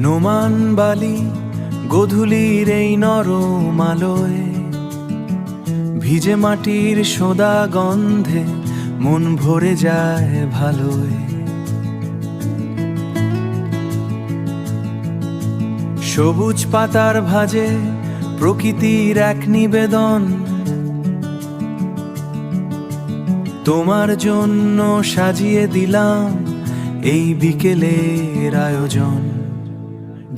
নোমান বালি গোধূলির এই নরম আলোয়, ভিজে মাটির সোদা গন্ধে মন ভরে যায় ভালোয়। সবুজ পাতার ভাজে প্রকৃতির এক নিবেদন, তোমার জন্য সাজিয়ে দিলাম এই বিকেলের আয়োজন।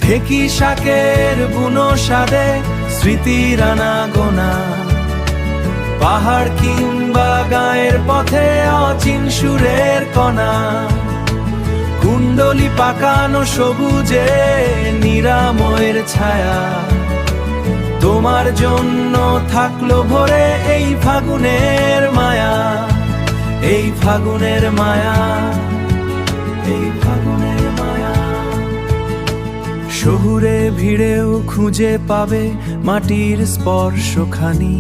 ঢেকি শাকের বুনো স্বাদে স্মৃতির আনাগোনা, পাহাড় কিংবা গায়ের পথে অচিন সুরের কণা, কুণ্ডলি পাকানো সবুজে নিরাময়ের ছায়া, তোমার জন্য থাকলো ভরে এই ফাগুনের মায়া, এই ফাগুনের মায়া, এই ফাগুনের মায়া। শহুরে ভিড়েও খুঁজে পাবে মাটির স্পর্শখানি,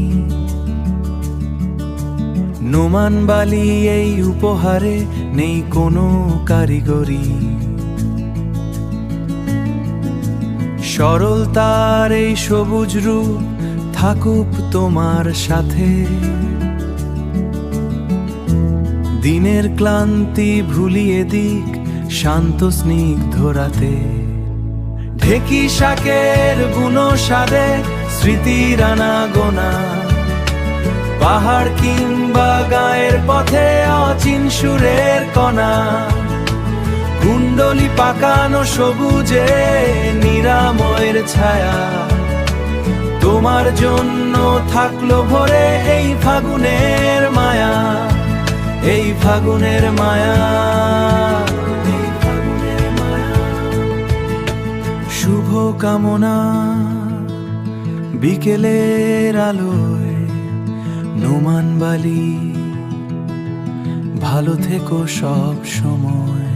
নোমান বালি এই উপহারে নেই কোনো কারিগরি। সরলতার এই সবুজ রূপ থাকুক তোমার সাথে, দিনের ক্লান্তি ভুলিয়ে দিক শান্ত স্নিগ্ধ রাতে। ঢেকি শাকের বুনো স্বাদে স্মৃতির আনাগোনা, পাহাড় কিংবা গায়ের পথে অচিন সুরের কণা, কুণ্ডলি পাকানো সবুজে নিরাময়ের ছায়া, তোমার জন্য থাকলো ভরে এই ফাগুনের মায়া, এই ফাগুনের মায়া, এই ফাগুনের মায়া। শুভ কামনা বিকেলের আলোয়, নোমান বালি ভালো থেকো সব সময়।